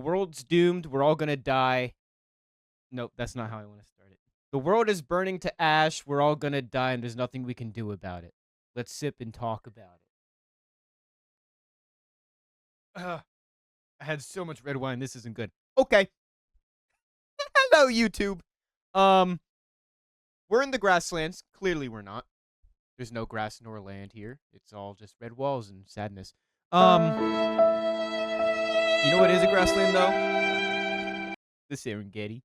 The world's doomed. We're all gonna die. Nope, that's not how I want to start it. The world is burning to ash. We're all gonna die, and there's nothing we can do about it. Let's sip and talk about it. I had so much red wine. This isn't good. Okay. Hello, YouTube. Um, we're in the grasslands. Clearly, we're not. There's no grass nor land here. It's all just red walls and sadness. You know what is a grassland though? The Serengeti.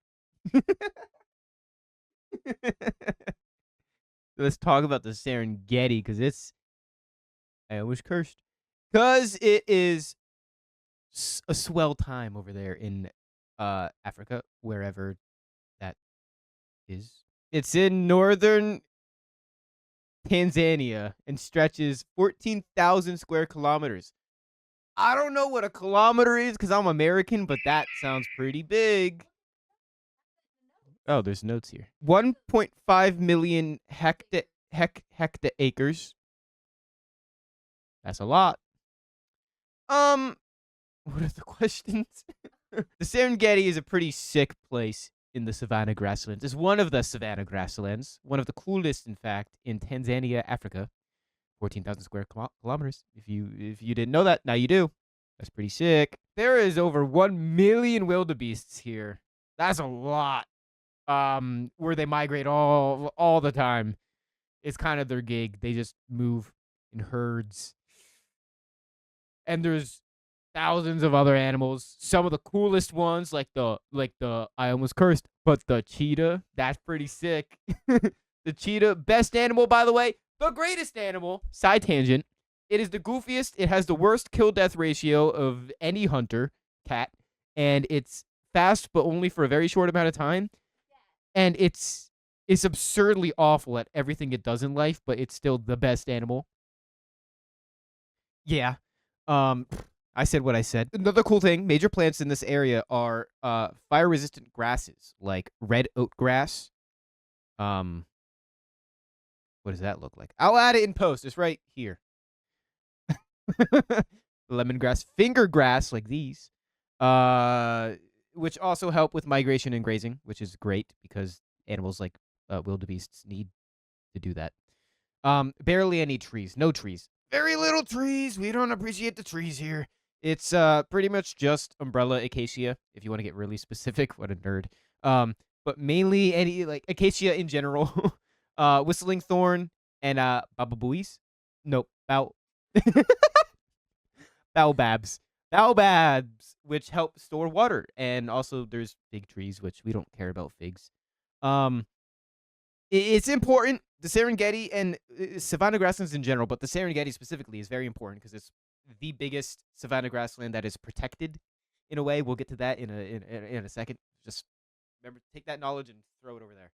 Let's talk about the Serengeti because I was cursed. Because it is a swell time over there in Africa, wherever that is. It's in northern Tanzania and stretches 14,000 square kilometers. I don't know what a kilometer is because I'm American, but that sounds pretty big. Oh, there's notes here. 1.5 million hectaacres. That's a lot. What are the questions? The Serengeti is a pretty sick place in the savanna grasslands. It's one of the savanna grasslands, one of the coolest, in fact, in Tanzania, Africa. 14,000 square kilometers. If you didn't know that, now you do. That's pretty sick. There is over 1 million wildebeests here. That's a lot. Where they migrate all the time. It's kind of their gig. They just move in herds. And there's thousands of other animals. Some of the coolest ones, like the I almost cursed, but the cheetah, that's pretty sick. The cheetah, best animal, by the way, the greatest animal. Side tangent. It is the goofiest. It has the worst kill-death ratio of any hunter cat, and it's fast, but only for a very short amount of time. And it's absurdly awful at everything it does in life, but it's still the best animal. Yeah. I said what I said. Another cool thing, major plants in this area are fire-resistant grasses, like red oat grass. What does that look like? I'll add it in post. It's right here. Lemongrass, finger grass, like these. Which also help with migration and grazing, which is great because animals like wildebeests need to do that. Barely any trees. No trees. Very little trees. We don't appreciate the trees here. It's pretty much just umbrella acacia, if you want to get really specific. What a nerd. But mainly any like acacia in general. Whistling thorn and bababuis. Nope. Baobabs. Baobabs, which help store water. And also there's fig trees, which we don't care about figs. It's important. The Serengeti and savanna grasslands in general, but the Serengeti specifically is very important because it's the biggest savanna grassland that is protected in a way. We'll get to that in a second. Just remember, take that knowledge and throw it over there.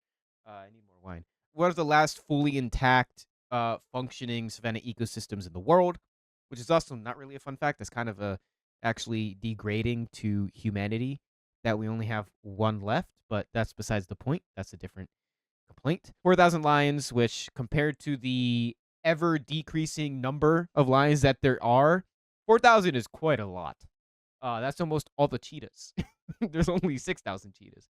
I need more wine. One of the last fully intact, functioning savanna ecosystems in the world, which is also not really a fun fact. That's kind of actually degrading to humanity that we only have one left, but that's besides the point. That's a different complaint. 4,000 lions, which compared to the ever decreasing number of lions that there are, 4,000 is quite a lot. That's almost all the cheetahs. There's only 6,000 cheetahs.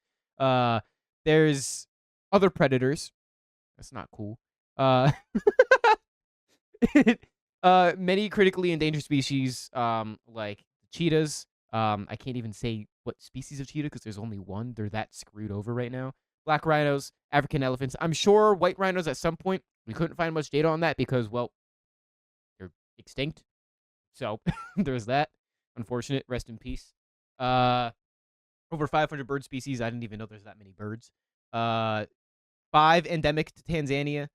There's other predators. That's not cool. Many critically endangered species, like cheetahs. I can't even say what species of cheetah because there's only one. They're that screwed over right now. Black rhinos, African elephants. I'm sure white rhinos at some point. We couldn't find much data on that because, well, they're extinct. So there's that. Unfortunate. Rest in peace. Over 500 bird species. I didn't even know there's that many birds. 5 endemic to Tanzania.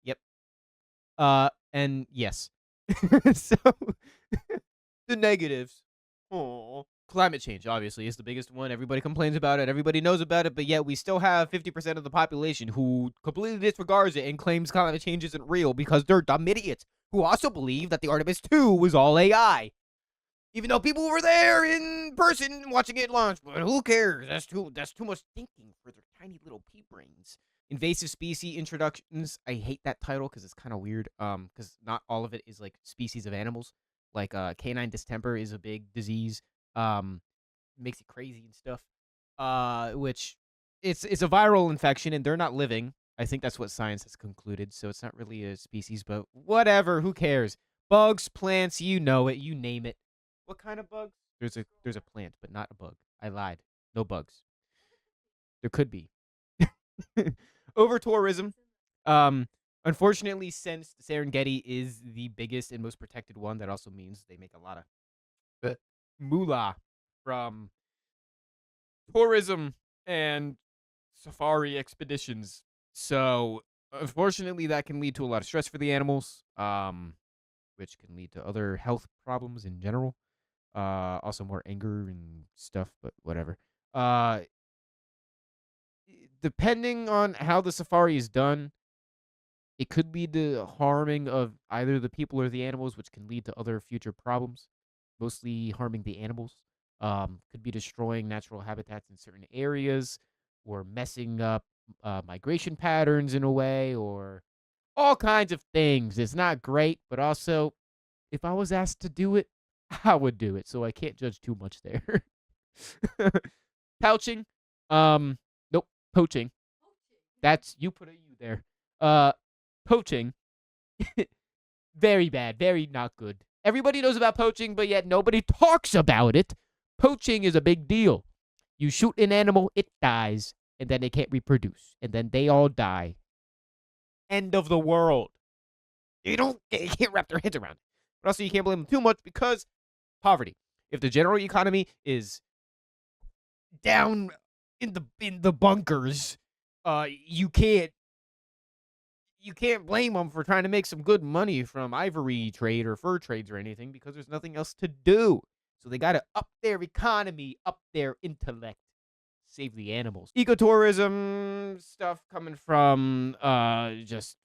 Yep. And yes. So the negatives. Oh, climate change obviously is the biggest one. Everybody complains about it. Everybody knows about it, but yet we still have 50% of the population who completely disregards it and claims climate change isn't real because they're dumb idiots who also believe that the Artemis 2 was all AI. Even though people were there in person watching it launch, but who cares? That's too much thinking for their tiny little pea brains. Invasive species introductions. I hate that title because it's kind of weird. Because not all of it is like species of animals. Like canine distemper is a big disease. Um, makes it crazy and stuff. Which it's a viral infection, and they're not living. I think that's what science has concluded. So it's not really a species, but whatever. Who cares? Bugs, plants, you know it. You name it. What kind of bugs? There's a plant, but not a bug. I lied. No bugs. There could be. Over tourism. Um, Unfortunately, since the Serengeti is the biggest and most protected one, that also means they make a lot of moolah from tourism and safari expeditions. So, unfortunately, that can lead to a lot of stress for the animals, which can lead to other health problems in general. Also more anger and stuff, but whatever. Uh, Depending on how the safari is done, it could lead to harming of either the people or the animals, which can lead to other future problems, mostly harming the animals. Could be destroying natural habitats in certain areas, or messing up migration patterns in a way, or all kinds of things. It's not great, but also, if I was asked to do it, I would do it. So I can't judge too much there. Pouching, nope, poaching. That's you put a U there. Uh, Poaching, very bad, very not good. Everybody knows about poaching, but yet nobody talks about it. Poaching is a big deal. You shoot an animal, it dies, and then it can't reproduce, and then they all die. End of the world. They can't wrap their heads around it. But also, you can't blame them too much because poverty. If the general economy is down in the bunkers, you can't blame them for trying to make some good money from ivory trade or fur trades or anything because there's nothing else to do. So they got to up their economy, up their intellect, save the animals. Ecotourism stuff coming from just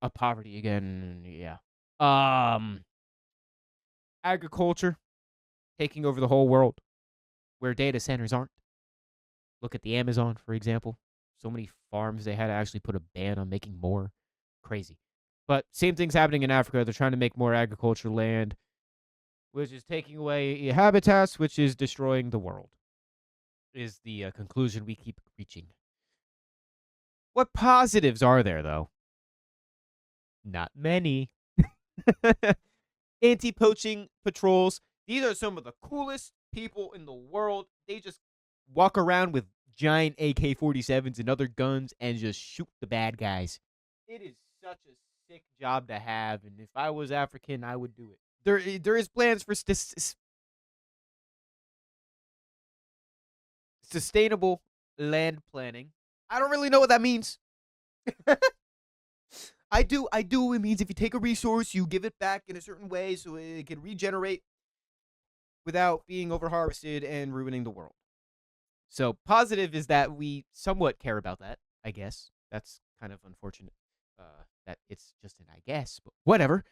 a poverty again. Yeah. Agriculture taking over the whole world where data centers aren't. Look at the Amazon, for example. So many farms they had to actually put a ban on making more. Crazy. But same thing's happening in Africa. They're trying to make more agriculture land, which is taking away habitats, which is destroying the world, is the conclusion we keep reaching. What positives are there, though? Not many. Anti-poaching patrols. These are some of the coolest people in the world. They just walk around with giant AK-47s and other guns and just shoot the bad guys. It is such a sick job to have, and if I was African, I would do it. There is plans for sustainable land planning. I don't really know what that means. I do. It means if you take a resource, you give it back in a certain way so it can regenerate without being overharvested and ruining the world. So positive is that we somewhat care about that, I guess. That's kind of unfortunate that it's just an I guess, but whatever.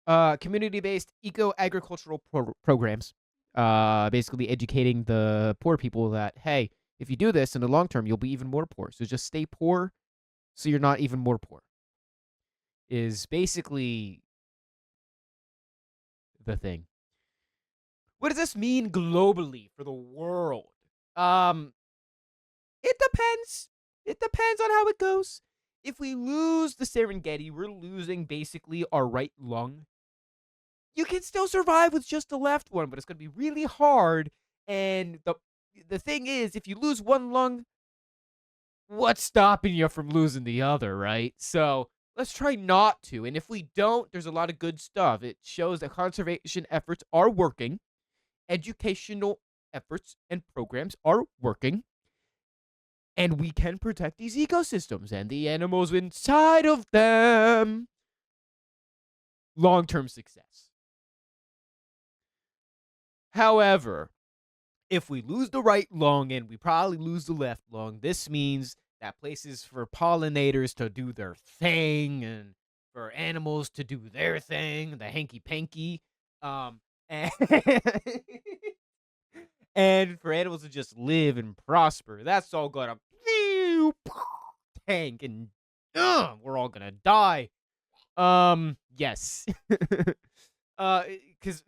Community-based eco-agricultural programs, basically educating the poor people that, hey, if you do this in the long term, you'll be even more poor. So just stay poor so you're not even more poor is basically the thing. What does this mean globally for the world? It depends. It depends on how it goes. If we lose the Serengeti, we're losing basically our right lung. You can still survive with just the left one, but it's going to be really hard. And the thing is, if you lose one lung, what's stopping you from losing the other, right? So let's try not to. And if we don't, there's a lot of good stuff. It shows that conservation efforts are working, educational efforts and programs are working, and we can protect these ecosystems and the animals inside of them. Long-term success. However, if we lose the right lung and we probably lose the left lung, this means that places for pollinators to do their thing and for animals to do their thing, the hanky-panky, and, and for animals to just live and prosper, that's all gonna tank and we're all gonna die. Yes. Because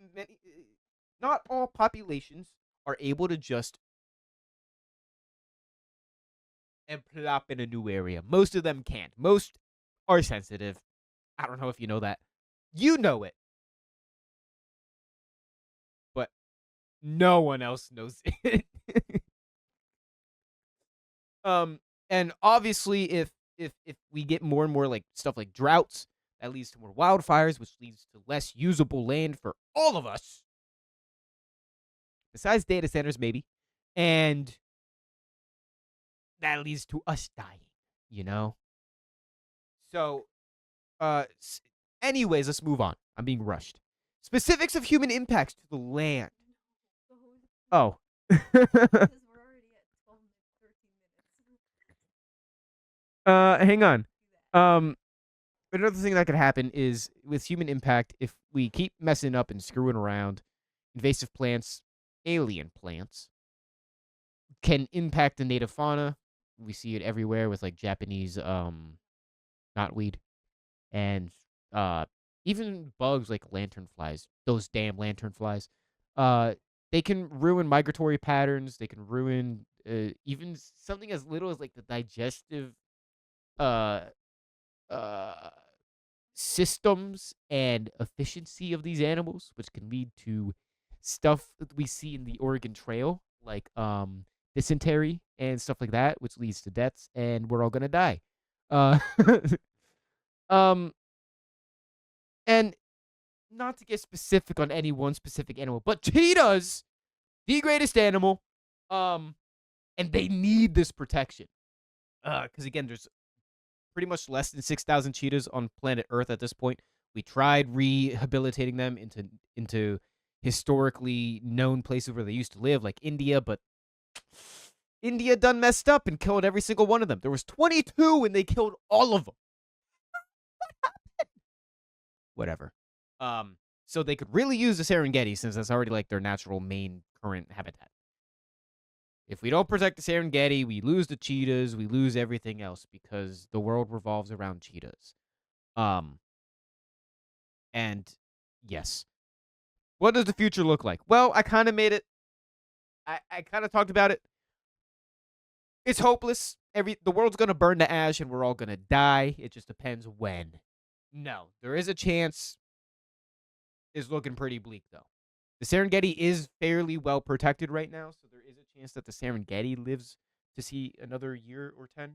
not all populations are able to just and plop in a new area. Most of them can't. Most are sensitive. I don't know if you know that. You know it, but no one else knows it. um, and obviously, if we get more and more like stuff like droughts, that leads to more wildfires, which leads to less usable land for all of us. Besides data centers, maybe, and that leads to us dying. You know. So, uh, anyways, let's move on. I'm being rushed. Specifics of human impacts to the land. Oh. Hang on. Another thing that could happen is with human impact, if we keep messing up and screwing around, invasive plants, alien plants, can impact the native fauna. We see it everywhere with like Japanese knotweed and uh even bugs like lanternflies. Those damn lanternflies. Uh, they can ruin migratory patterns. They can ruin even something as little as like the digestive uh uh systems and efficiency of these animals, which can lead to stuff that we see in the Oregon Trail, like dysentery and stuff like that, which leads to deaths, and we're all gonna die. Uh, um, and not to get specific on any one specific animal, but cheetahs, the greatest animal, um, and they need this protection. Because again, there's pretty much less than 6,000 cheetahs on planet Earth at this point. We tried rehabilitating them into historically known places where they used to live, like India, but India done messed up and killed every single one of them. There was 22 and they killed all of them. Whatever. So they could really use the Serengeti since that's already like their natural main current habitat. If we don't protect the Serengeti, we lose the cheetahs, we lose everything else because the world revolves around cheetahs. Um, and yes. What does the future look like? Well, I kind of made it. I kind of talked about it. It's hopeless. The world's gonna burn to ash, and we're all gonna die. It just depends when. No, there is a chance. Is looking pretty bleak though. The Serengeti is fairly well protected right now, so there is a chance that the Serengeti lives to see another year or 10.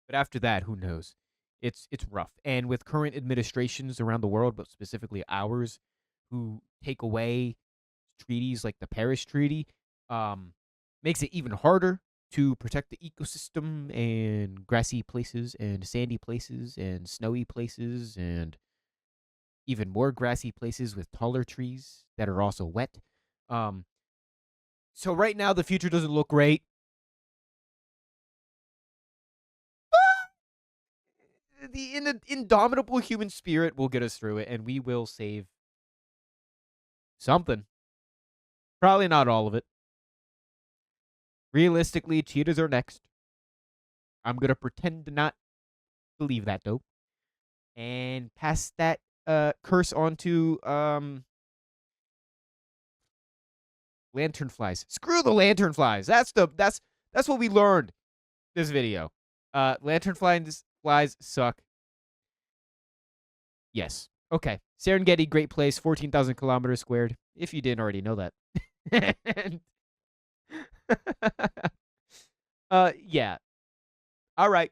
But after that, who knows? It's rough. And with current administrations around the world, but specifically ours, who take away treaties like the Paris Treaty, makes it even harder to protect the ecosystem and grassy places and sandy places and snowy places and even more grassy places with taller trees that are also wet. Um, so right now the future doesn't look great. The indomitable human spirit will get us through it, and we will save something. Probably not all of it. Realistically, cheetahs are next. I'm gonna pretend to not believe that though, and pass that curse on to lanternflies. Screw the lanternflies. That's what we learned this video. Lanternflies suck. Yes. Okay. Serengeti, great place, 14,000 kilometers squared. If you didn't already know that. And yeah. All right.